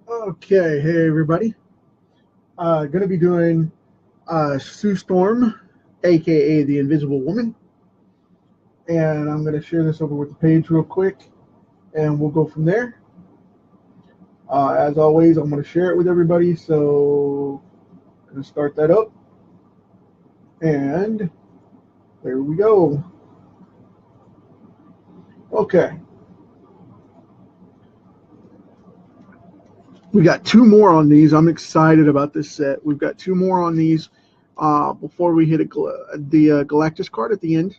Okay, hey everybody. Going to be doing Sue Storm, aka the Invisible Woman, and I'm going to share this over with the page real quick, and we'll go from there. As always, I'm going to share it with everybody, so I'm going to start that up, and there we go. Okay, we got two more on these. I'm excited about this set. We've got two more on these before we hit the Galactus card at the end,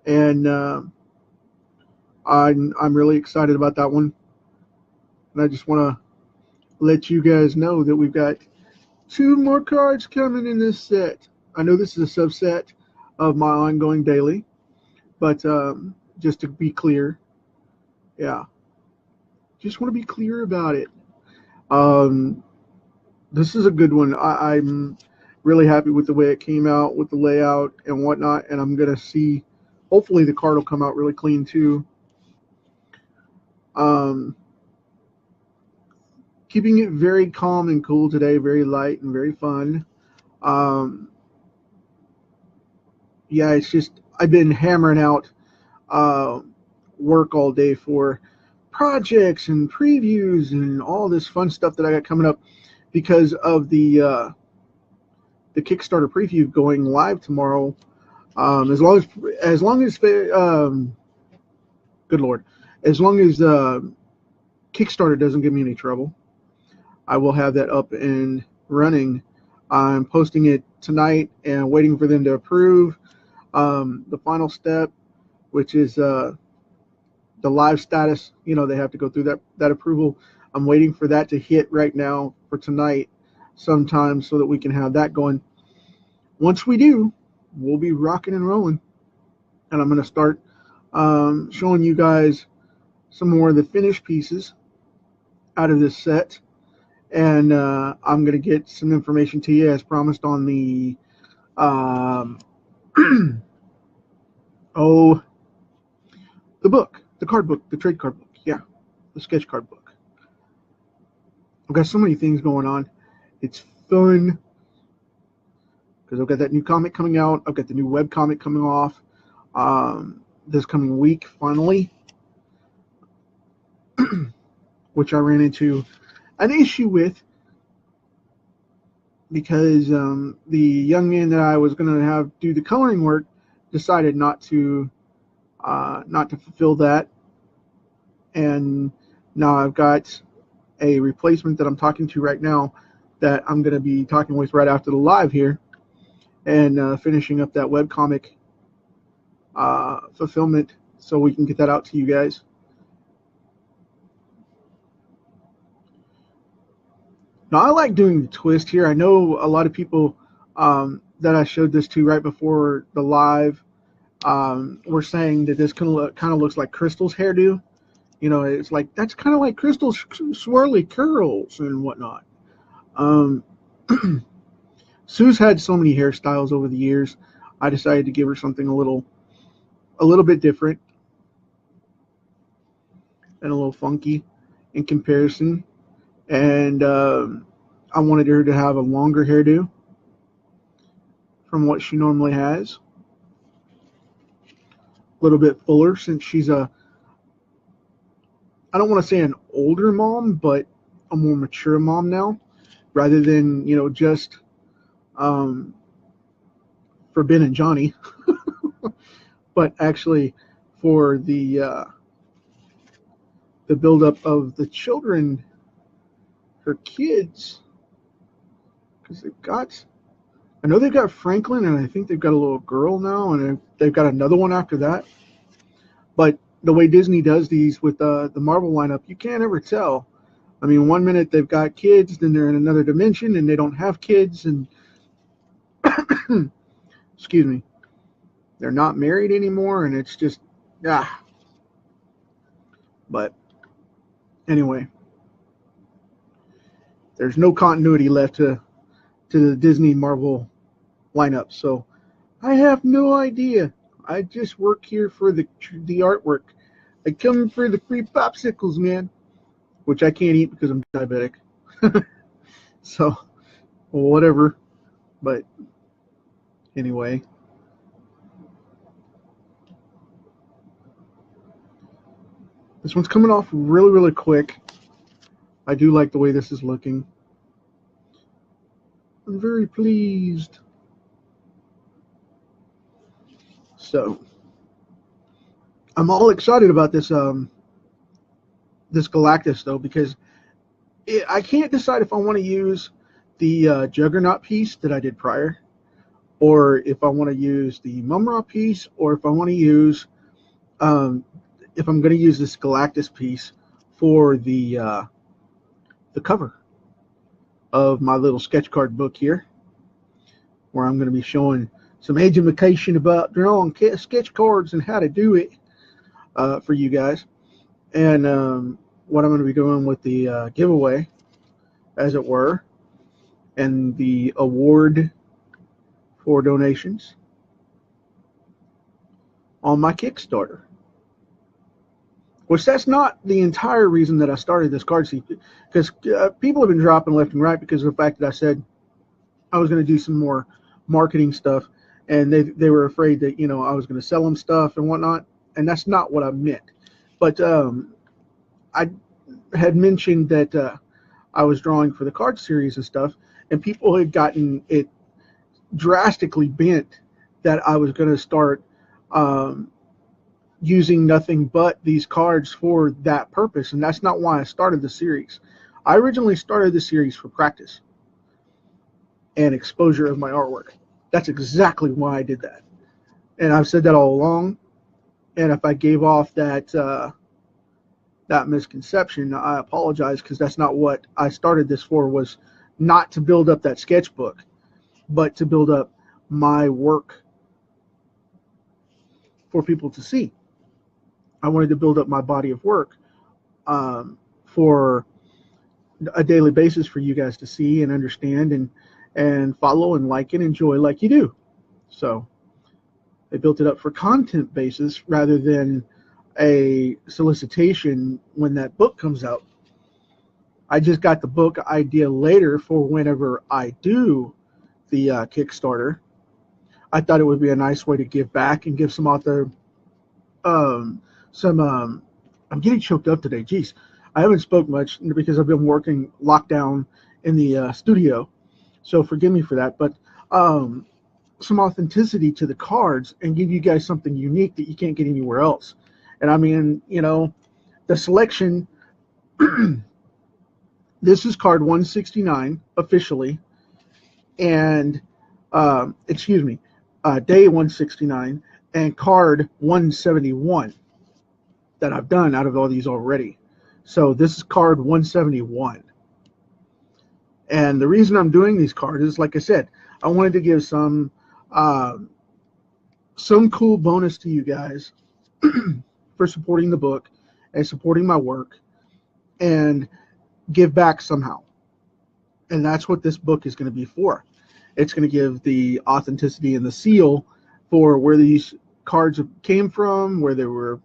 and I'm really excited about that one. And I just want to let you guys know that we've got two more cards coming in this set. I know this is a subset of my ongoing daily, but just to be clear, yeah, just want to be clear about it. Um, this is a good one. I'm really happy with the way it came out, with the layout and whatnot, and I'm gonna see. Hopefully, the card will come out really clean too. Um, Keeping it very calm and cool today, very light and very fun. Um, yeah, it's just I've been hammering out uh, work all day for projects and previews and all this fun stuff that I got coming up because of the Kickstarter preview going live tomorrow. As long as good lord, as long as Kickstarter doesn't give me any trouble, I will have that up and running. I'm posting it tonight and waiting for them to approve the final step, which is the live status. You know, they have to go through that approval. I'm waiting for that to hit right now for tonight sometime so that we can have that going. Once we do, we'll be rocking and rolling. And I'm going to start showing you guys some more of the finished pieces out of this set. And I'm going to get some information to you as promised on the um, oh, the book, the card book, the trade card book. Yeah, the sketch card book. I've got so many things going on. It's fun because I've got that new comic coming out. I've got the new web comic coming off this coming week, finally, which I ran into an issue with because the young man that I was going to have do the coloring work decided not to fulfill that, and now I've got a replacement that I'm talking to right now that I'm going to be talking with right after the live here and finishing up that webcomic fulfillment so we can get that out to you guys. Now, I like doing the twist here. I know a lot of people that I showed this to right before the live were saying that this kind of looks like Crystal's hairdo. You know, it's like that's kind of like Crystal's swirly curls and whatnot. Um, Sue's had so many hairstyles over the years. I decided to give her something a little bit different and a little funky in comparison. And I wanted her to have a longer hairdo from what she normally has, a little bit fuller since she's I don't want to say an older mom, but a more mature mom now, rather than just um, for Ben and Johnny, but actually for the buildup of the children, her kids, because I know they've got Franklin, and I think they've got a little girl now, and they've got another one after that. But the way Disney does these with the Marvel lineup, you can't ever tell. I mean, one minute they've got kids, then they're in another dimension, and they don't have kids, and excuse me, they're not married anymore, and it's just ah. But anyway, there's no continuity left to the Disney Marvel lineup, so I have no idea. I just work here for the artwork. I come for the free popsicles, man. which I can't eat because I'm diabetic. So, whatever. But anyway. This one's coming off really, really quick. I do like the way this is looking. I'm very pleased. So, I'm all excited about this this Galactus though, because I can't decide if I want to use the Juggernaut piece that I did prior, or if I want to use the Mumra piece, or if I want to use if I'm going to use this Galactus piece for the cover of my little sketch card book here, where I'm going to be showing some education about drawing sketch cards and how to do it for you guys. And what I'm going to be doing with the giveaway, as it were, and the award for donations on my Kickstarter. Which that's not the entire reason that I started this card series, because people have been dropping left and right because of the fact that I said I was going to do some more marketing stuff, and they were afraid that, you know, I was going to sell them stuff and whatnot, and that's not what I meant. But I had mentioned that I was drawing for the card series and stuff, and people had gotten it drastically bent that I was going to start using nothing but these cards for that purpose, and that's not why I started the series. I originally started the series for practice and exposure of my artwork. That's exactly why I did that, and I've said that all along. And if I gave off that that misconception, I apologize, because that's not what I started this for. Was not to build up that sketchbook, but to build up my work for people to see. I wanted to build up my body of work for a daily basis for you guys to see and understand and follow and like and enjoy like you do. So they built it up for content basis rather than a solicitation when that book comes out. I just got the book idea later for whenever I do the Kickstarter. I thought it would be a nice way to give back and give some author I'm getting choked up today. Jeez, I haven't spoke much because I've been working lockdown in the studio, so forgive me for that. But some authenticity to the cards and give you guys something unique that you can't get anywhere else. And I mean, you know, the selection. This is card 169 officially, and excuse me, day 169 and card 171 that I've done out of all these already. So this is card 171. And the reason I'm doing these cards is, like I said, I wanted to give some cool bonus to you guys for supporting the book and supporting my work, and give back somehow. And that's what this book is going to be for. It's going to give the authenticity and the seal for where these cards came from, where they were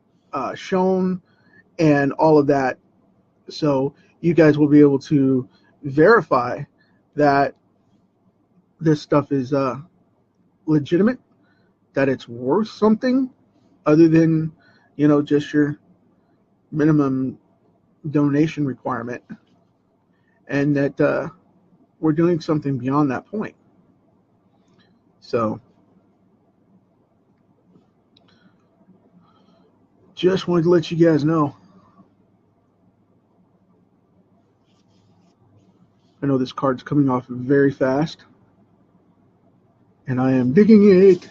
shown, and all of that. So you guys will be able to verify that this stuff is legitimate, that it's worth something other than, you know, just your minimum donation requirement, and that we're doing something beyond that point. So just wanted to let you guys know. I know this card's coming off very fast, and I am digging it.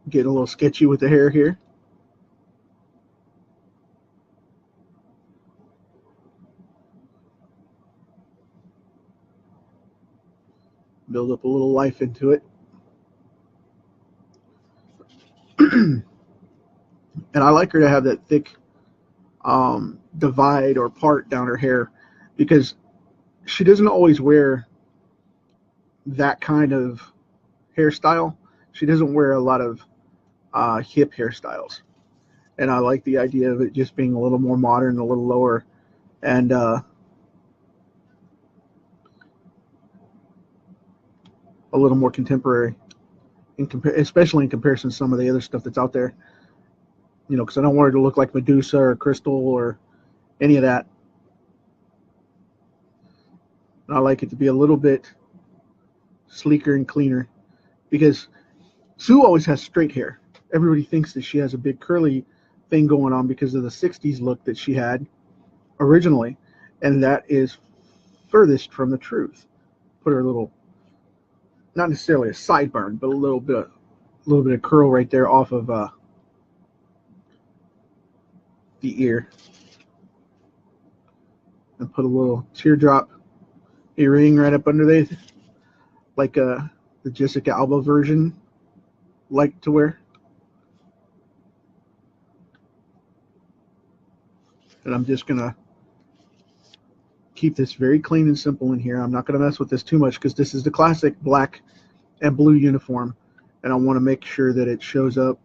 Getting a little sketchy with the hair here. Build up a little life into it. And I like her to have that thick divide or part down her hair, because she doesn't always wear that kind of hairstyle. She doesn't wear a lot of hip hairstyles. And I like the idea of it just being a little more modern, a little lower, and a little more contemporary, especially in comparison to some of the other stuff that's out there. You know, because I don't want her to look like Medusa or Crystal or any of that. And I like it to be a little bit sleeker and cleaner, because Sue always has straight hair. Everybody thinks that she has a big curly thing going on because of the 60s look that she had originally, and that is furthest from the truth. Put her a little, not necessarily a sideburn, but a little bit of curl right there off of the ear, and put a little teardrop earring right up under there, like the Jessica Alba version like to wear. And I'm just gonna keep this very clean and simple in here. I'm not gonna mess with this too much because this is the classic black and blue uniform, and I want to make sure that it shows up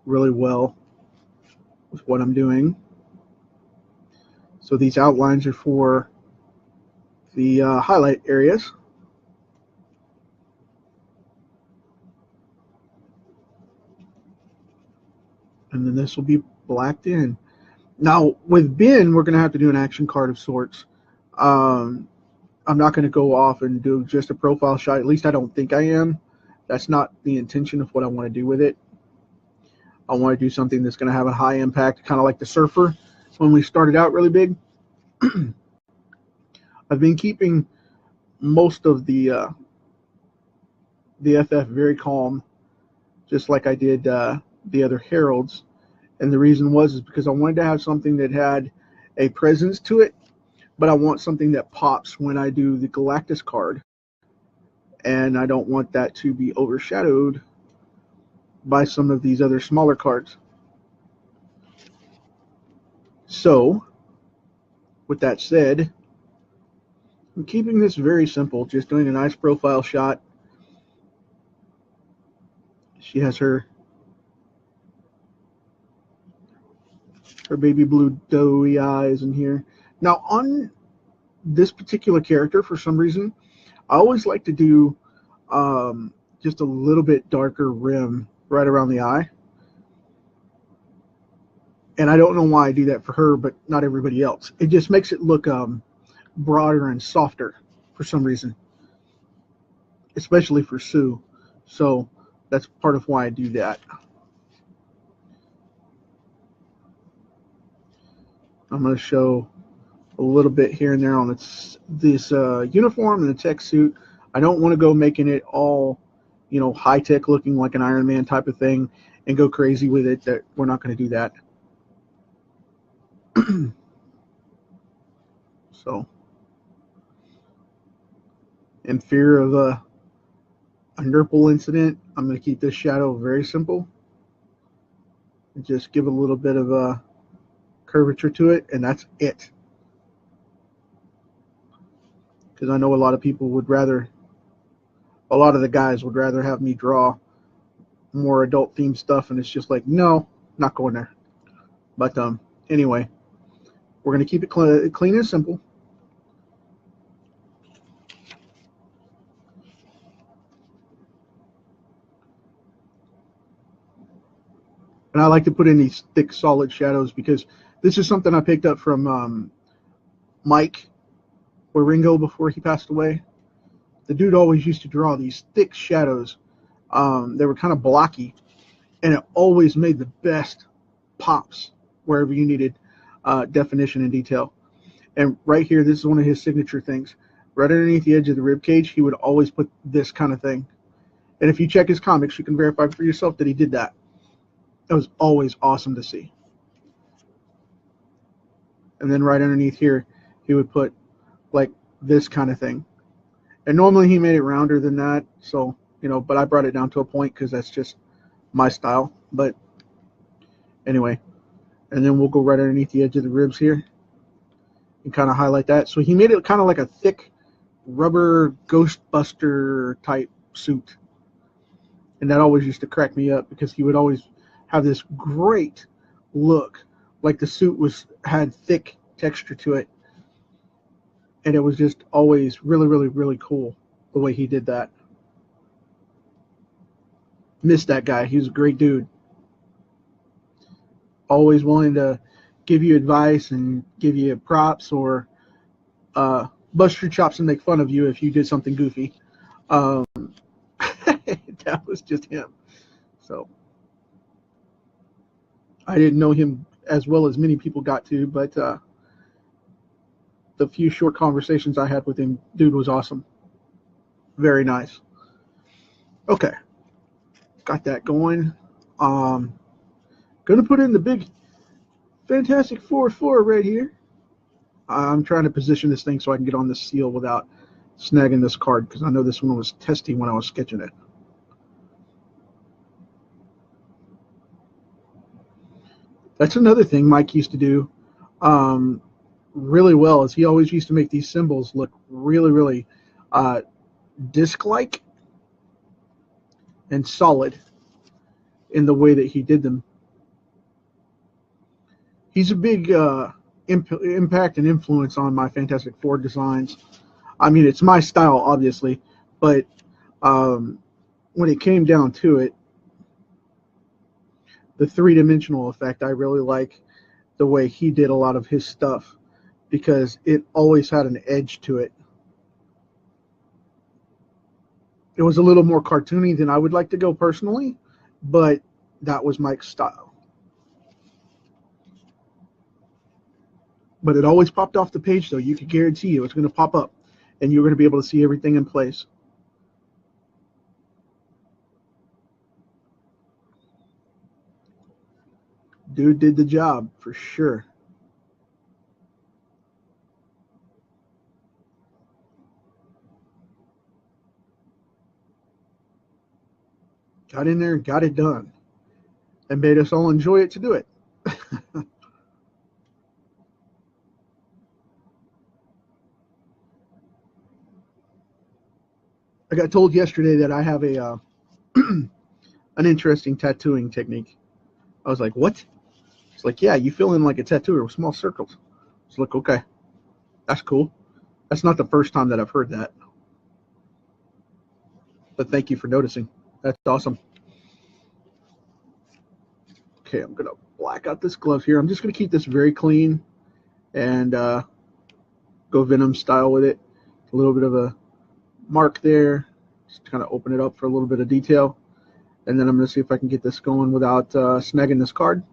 really well with what I'm doing. So these outlines are for the highlight areas. And then this will be blacked in. Now, with Ben, we're going to have to do an action card of sorts. I'm not going to go off and do just a profile shot. At least I don't think I am. That's not the intention of what I want to do with it. I want to do something that's going to have a high impact, kind of like the Surfer when we started out really big. I've been keeping most of the FF very calm, just like I did the other Heralds. And the reason is because I wanted to have something that had a presence to it, but I want something that pops when I do the Galactus card. And I don't want that to be overshadowed by some of these other smaller cards. So, with that said, I'm keeping this very simple, just doing a nice profile shot. She has her baby blue doughy eyes in here. Now, on this particular character, for some reason, I always like to do just a little bit darker rim right around the eye. And I don't know why I do that for her, but not everybody else. It just makes it look broader and softer for some reason, especially for Sue. So that's part of why I do that. I'm going to show a little bit here and there on this uniform and the tech suit. I don't want to go making it all, you know, high tech looking like an Iron Man type of thing and go crazy with it. That we're not going to do that. So, in fear of a nurple incident, I'm going to keep this shadow very simple and just give a little bit of a curvature to it, and that's it. Because I know a lot of people would rather, a lot of the guys would rather have me draw more adult themed stuff, and it's just like, no, not going there. But anyway, we're going to keep it clean and simple. And I like to put in these thick, solid shadows because this is something I picked up from Mike Waringo before he passed away. The dude always used to draw these thick shadows. They were kind of blocky, and it always made the best pops wherever you needed definition and detail. And right here, this is one of his signature things. Right underneath the edge of the rib cage, he would always put this kind of thing. And if you check his comics, you can verify for yourself that he did that. It was always awesome to see. And then right underneath here, he would put like this kind of thing. And normally he made it rounder than that. So, you know, but I brought it down to a point because that's just my style. But anyway, and then we'll go right underneath the edge of the ribs here and kind of highlight that. So he made it kind of like a thick rubber Ghostbuster type suit. And that always used to crack me up because he would always have this great look, like the suit had thick texture to it, and it was just always really, really, really cool the way he did that. Miss that guy. He was a great dude. Always willing to give you advice and give you props, or bust your chops and make fun of you if you did something goofy. That was just him. So I didn't know him as well as many people got to, but the few short conversations I had with him, dude was awesome. Very nice. Okay, got that going. Gonna put in the big Fantastic 4 right here. I'm trying to position this thing so I can get on this seal without snagging this card, because I know this one was testy when I was sketching it. That's another thing Mike used to do really well, is he always used to make these symbols look really, really disc-like and solid in the way that he did them. He's a big impact and influence on my Fantastic Four designs. I mean, it's my style, obviously, but when it came down to it, the three-dimensional effect, I really like the way he did a lot of his stuff, because it always had an edge to it. It was a little more cartoony than I would like to go personally, but that was Mike's style. But it always popped off the page, though. You could guarantee you it's going to pop up, and you're going to be able to see everything in place. Dude did the job, for sure. Got in there and got it done, and made us all enjoy it to do it. I got told yesterday that I have a an interesting tattooing technique. I was like, what? It's like, yeah, you fill in like a tattooer with small circles. It's like, okay, that's cool. That's not the first time that I've heard that. But thank you for noticing. That's awesome. Okay, I'm going to black out this glove here. I'm just going to keep this very clean and go Venom style with it. A little bit of a mark there. Just kind of open it up for a little bit of detail. And then I'm going to see if I can get this going without snagging this card.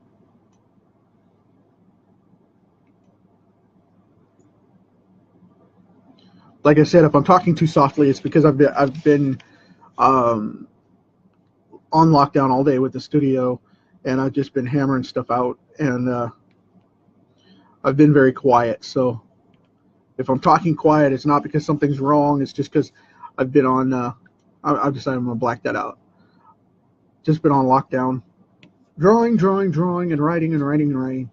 Like I said, if I'm talking too softly, it's because I've been on lockdown all day with the studio, and I've just been hammering stuff out, and I've been very quiet. So if I'm talking quiet, it's not because something's wrong. It's just because I've been on. I've decided I'm going to black that out. Just been on lockdown, drawing, and writing, and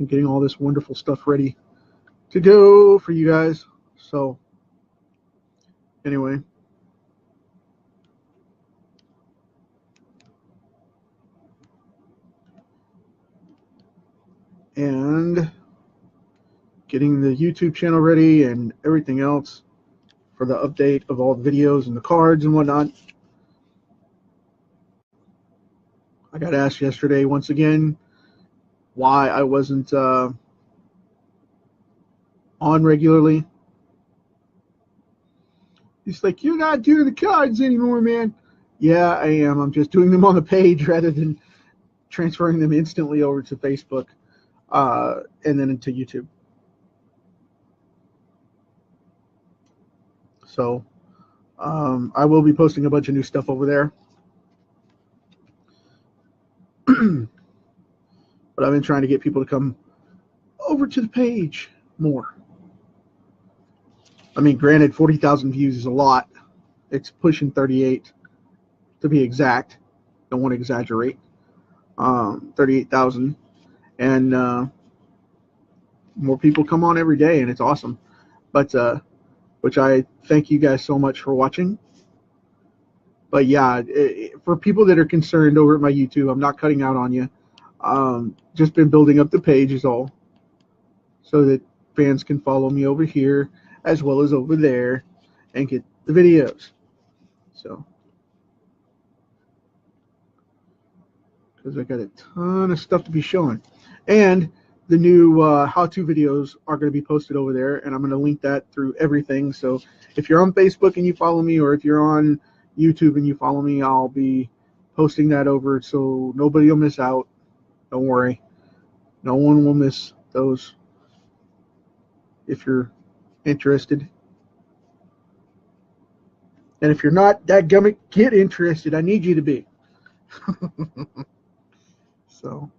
getting all this wonderful stuff ready to go for you guys. So anyway, and getting the YouTube channel ready and everything else for the update of all the videos and the cards and whatnot. I got asked yesterday once again why I wasn't on regularly. He's like, you're not doing the cards anymore, man. Yeah, I am. I'm just doing them on the page rather than transferring them instantly over to Facebook and then into YouTube. So I will be posting a bunch of new stuff over there. But I've been trying to get people to come over to the page more. I mean, granted, 40,000 views is a lot. It's pushing 38 to be exact. Don't want to exaggerate. 38,000. And more people come on every day, and it's awesome. But which I thank you guys so much for watching. But yeah, for people that are concerned over at my YouTube, I'm not cutting out on you. Just been building up the page is all, so that fans can follow me over here as well as over there and get the videos. So, because I got a ton of stuff to be showing. And the new how-to videos are going to be posted over there, and I'm going to link that through everything. So if you're on Facebook and you follow me, or if you're on YouTube and you follow me, I'll be posting that over, so nobody will miss out. Don't worry. No one will miss those if you're interested. And if you're not, dadgummit, get interested. I need you to be. So,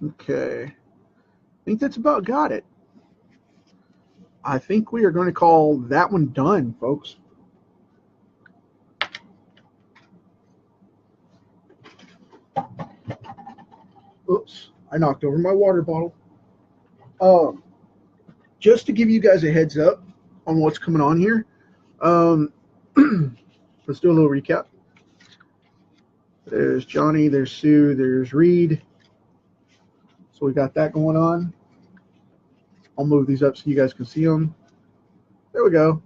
okay. I think that's about got it. I think we are going to call that one done, folks. Oops, I knocked over my water bottle. Just to give you guys a heads up on what's coming on here, let's do a little recap. There's Johnny, there's Sue, there's Reed. So we got that going on. I'll move these up so you guys can see them. There we go.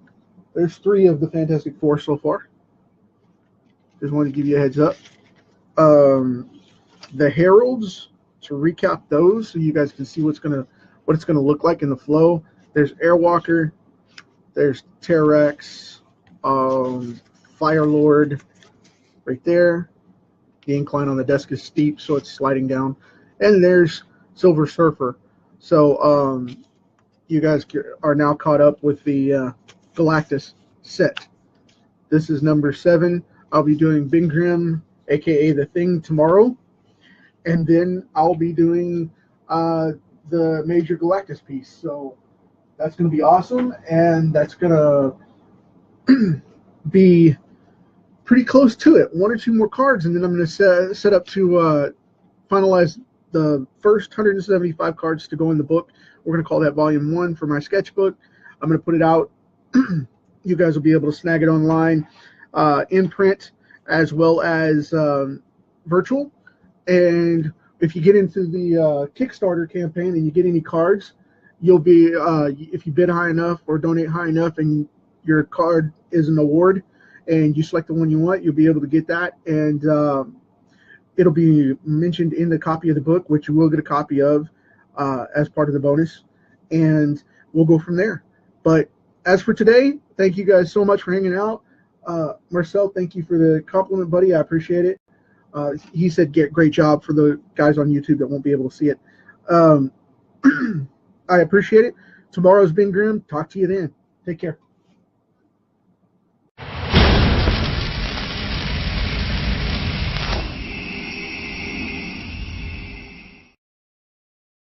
There's 3 of the Fantastic Four so far. Just wanted to give you a heads up. The Heralds, to recap those so you guys can see what it's gonna look like in the flow. There's Airwalker, there's T-Rex, Fire Lord right there. The incline on the desk is steep, so it's sliding down. And there's Silver Surfer. So you guys are now caught up with the Galactus set. This is number 7. I'll be doing Bing Grimm, aka The Thing, tomorrow. And then I'll be doing the Major Galactus piece. So that's going to be awesome. And that's going to be pretty close to it. 1 or 2 more cards. And then I'm going to set up to finalize the first 175 cards to go in the book. We're going to call that Volume 1 for my sketchbook. I'm going to put it out. You guys will be able to snag it online, in print, as well as virtual. And if you get into the Kickstarter campaign and you get any cards, you'll be, if you bid high enough or donate high enough and your card is an award and you select the one you want, you'll be able to get that. And it'll be mentioned in the copy of the book, which you will get a copy of as part of the bonus. And we'll go from there. But as for today, thank you guys so much for hanging out. Marcel, thank you for the compliment, buddy. I appreciate it. He said, great job for the guys on YouTube that won't be able to see it. I appreciate it. Tomorrow's Bing Grimm. Talk to you then. Take care.